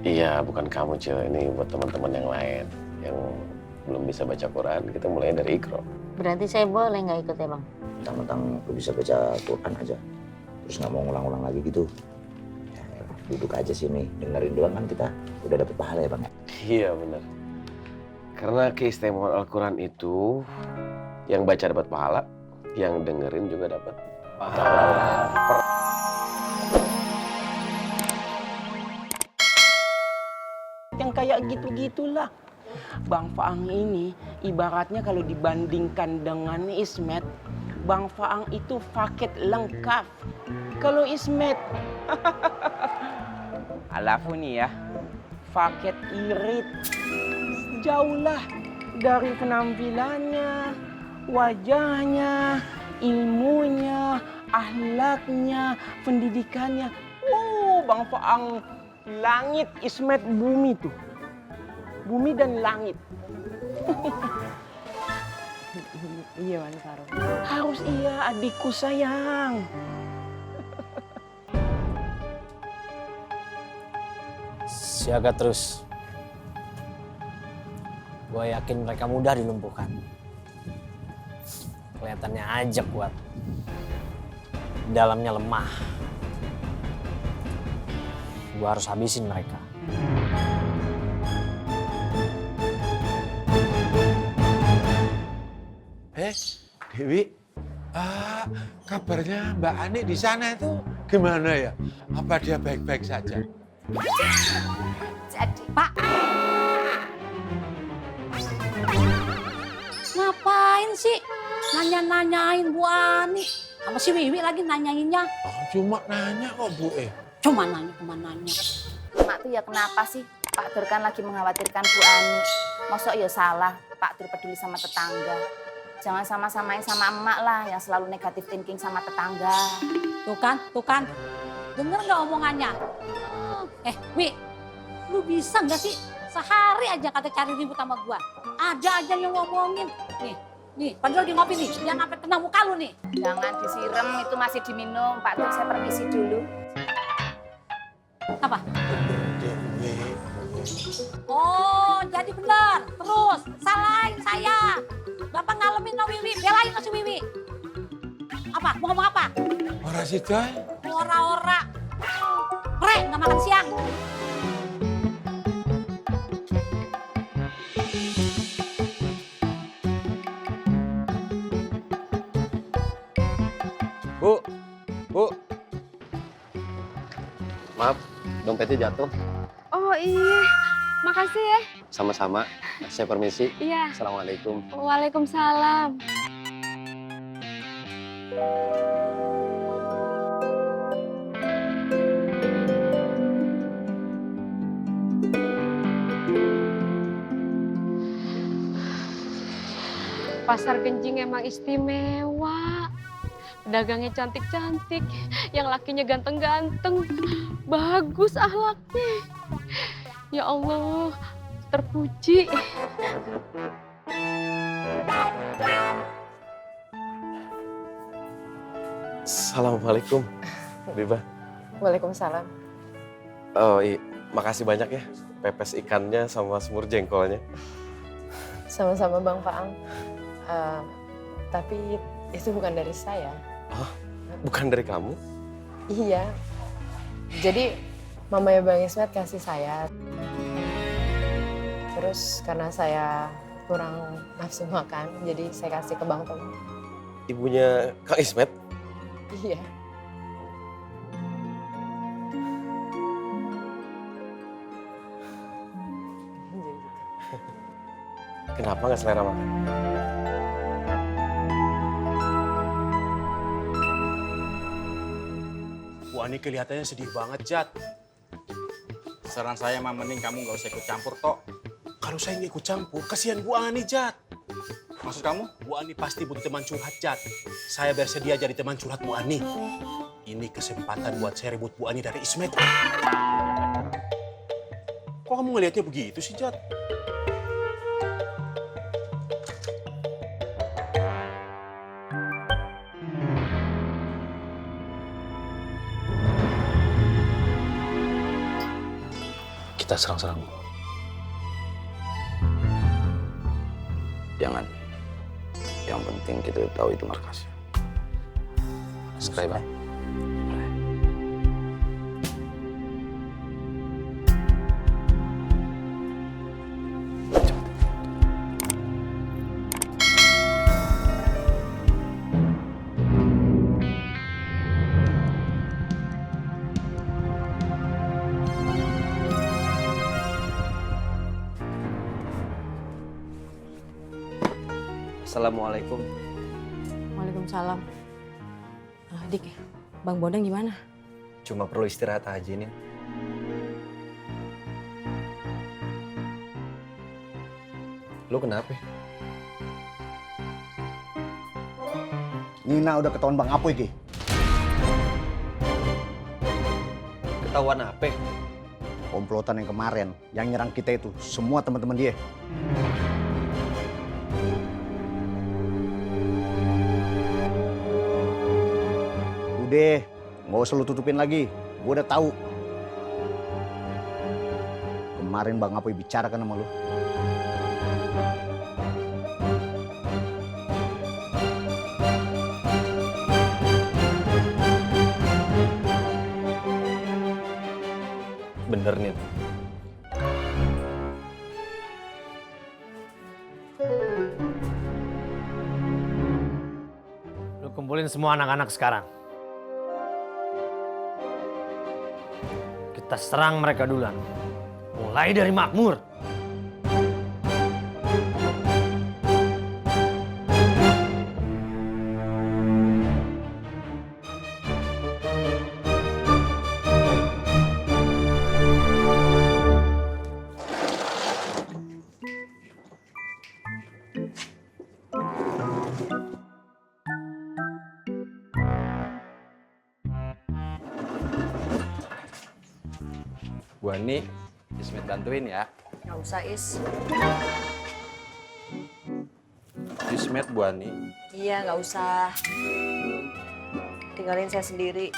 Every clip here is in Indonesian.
Iya, bukan kamu, Cil. Ini buat teman-teman yang lain yang belum bisa baca Quran. Kita mulai dari Iqra. Berarti saya boleh nggak ikut ya, Bang? Mentang-mentang lu bisa baca Quran aja, terus nggak mau ngulang-ulang lagi gitu. Ya, duduk aja sini, dengerin doang kan kita udah dapet pahala ya Bang ya? Iya, benar. Karena keistimewaan Al-Quran itu yang baca dapat pahala, yang dengerin juga dapat pahala. Yang kayak gitu-gitulah. Bang Faang ini ibaratnya kalau dibandingkan dengan Ismet, Bang Faang itu paket lengkap. Kalau Ismet, alafu nih ya, paket irit. Jauhlah dari penampilannya, wajahnya, ilmunya, akhlaknya, pendidikannya. Bang Faang langit, Ismet bumi tuh. Bumi dan langit. Iya, Mas Faro. Harus iya, adikku sayang. Siaga terus. Gue yakin mereka mudah dilumpuhkan. Kelihatannya aja kuat. Dalamnya lemah. Gue harus habisin mereka. Dewi, kabarnya Mbak Ani di sana itu gimana ya? Apa dia baik-baik saja? Jadi, Pak. Ngapain sih nanya-nanyain Bu Ani? Sama si Wiwi lagi nanyainnya. Oh, cuma nanya kok Bu Cuma nanya. Mak tuh ya kenapa sih? Pak Dur kan lagi mengkhawatirkan Bu Ani. Masa ya salah Pak Dur peduli sama tetangga. Jangan sama-samain sama emak lah yang selalu negatif thinking sama tetangga. Tuh kan. Dengar nggak omongannya? Wi, lu bisa nggak sih sehari aja kata cari ribut sama gua? Ada aja yang ngomongin. Nih, padahal lagi ngopi nih, jangan sampai kena muka lu nih. Jangan disiram, itu masih diminum. Pak Dur, saya permisi dulu. Apa? Oh, jadi benar. Terus salahin saya. Bapak ngalamin no Wiwi, belain no si Wiwi. Apa? Mau ngomong apa? Ora sida. Ora-ora. Nggak makan siang. Bu. Maaf, dompetnya jatuh. Oh iya, makasih ya. Sama-sama. Saya permisi. Iya. Assalamualaikum. Waalaikumsalam. Pasar Genjing emang istimewa. Pedagangnya cantik-cantik, yang lakinya ganteng-ganteng, bagus akhlaknya. Ya Allah, terpuji. Assalamualaikum, Biba. Waalaikumsalam. Oh, makasih banyak ya. Pepes ikannya sama semur jengkolnya. Sama-sama Bang Faang. Tapi itu bukan dari saya. Oh, bukan dari kamu? Iya. Jadi mamanya Bang Ismet kasih saya. Terus karena saya kurang nafsu makan, jadi saya kasih ke Bang Tom. Ibunya Kang Ismet? Iya. Kenapa nggak selera makan? Bu Ani kelihatannya sedih banget, Jat. Saran saya mah mending kamu nggak usah ikut campur, Tok. Kalau saya nggak ikut campur, kasihan Bu Ani, Jat. Maksud kamu? Bu Ani pasti butuh teman curhat, Jat. Saya bersedia jadi teman curhat Bu Ani. Ini kesempatan buat saya rebut Bu Ani dari Ismet. Kok kamu ngelihatnya begitu sih, Jat? kita serang-serang. Jangan. Yang penting kita tahu itu markasnya. Subscribe, Bang. Assalamualaikum. Waalaikumsalam. Dik, Bang Bodang gimana? Cuma perlu istirahat aja nih. Lu kenapa? Nina udah ketahuan Bang Apoy, Ki. Ketahuan apa? Komplotan yang kemarin, yang nyerang kita itu, semua teman-teman dia. Udah, nggak usah lu tutupin lagi. Gue udah tahu. Kemarin Bang Apoy bicarakan sama lu. Bener nih. Lu kumpulin semua anak-anak sekarang. Kita serang mereka duluan. Mulai dari Makmur. Bu Ani, Ismet bantuin ya. Nggak usah, Is. Ismet, Bu Ani. Iya, nggak usah. Tinggalin saya sendiri.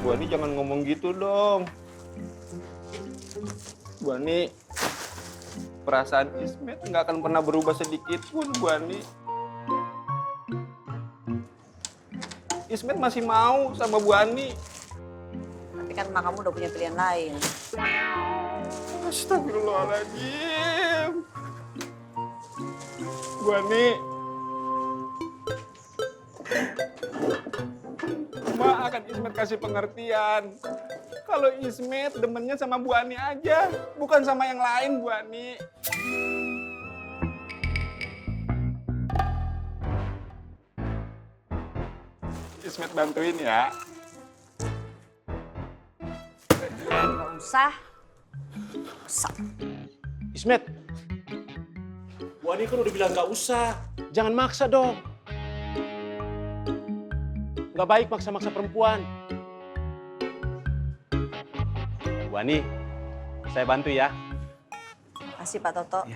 Bu Ani jangan ngomong gitu dong. Bu Ani, perasaan Ismet nggak akan pernah berubah sedikit pun, Bu Ani. Ismet masih mau sama Bu Ani. Tapi kan emak kamu udah punya pilihan lain. Astagfirullahaladzim. Bu Ani. Mak akan Ismet kasih pengertian. Kalau Ismet demennya sama Bu Ani aja, bukan sama yang lain, Bu Ani. Ismet bantuin ya. Nggak usah. Ismet, Bu Ani kan udah bilang nggak usah. Jangan maksa dong. Nggak baik maksa-maksa perempuan. Bu Ani, saya bantu ya. Makasih, Pak Toto.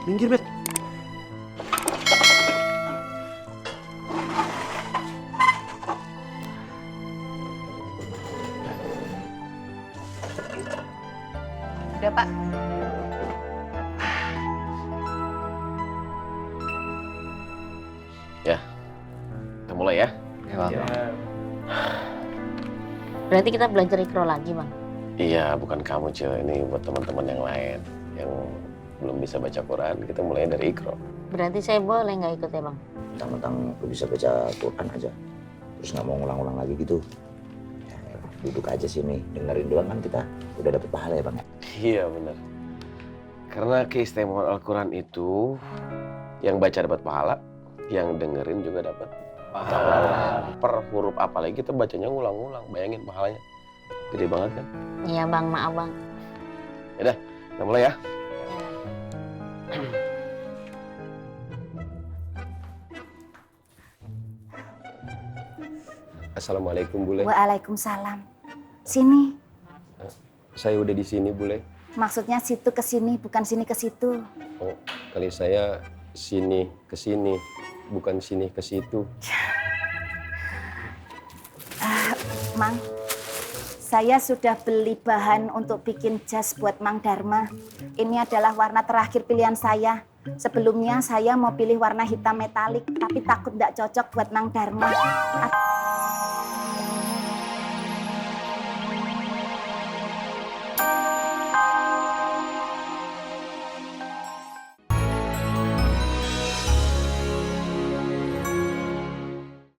Minggir, Bet. Udah, Pak. Ya, kita mulai ya. Berarti kita belajar ikro lagi, Bang. Iya, bukan kamu, Cil. Ini buat teman-teman yang lain yang belum bisa baca Quran. Kita mulai dari ikro. Berarti saya boleh nggak ikut ya, Bang? Mentang-mentang lu bisa baca Quran aja, terus nggak mau ngulang-ngulang lagi gitu. Ya, duduk aja sini, dengerin doang kan kita udah dapet pahala ya Bang. Iya, benar. Karena keistimewaan Al-Quran itu yang baca dapat pahala, yang dengerin juga dapat pahala. Per huruf apalagi kita bacanya ngulang-ngulang. Bayangin pahalanya. Gede banget kan? Iya, Bang. Maaf, Bang. Yaudah, kita mulai ya. Assalamualaikum, Bule. Waalaikumsalam. Sini. Saya udah di sini, Bule. Maksudnya situ ke sini, bukan sini ke situ. Oh, kali saya sini ke sini, bukan sini ke situ. Mang, Saya sudah beli bahan untuk bikin jas buat Mang Dharma. Ini adalah warna terakhir pilihan saya. Sebelumnya saya mau pilih warna hitam metalik, tapi takut nggak cocok buat Mang Dharma.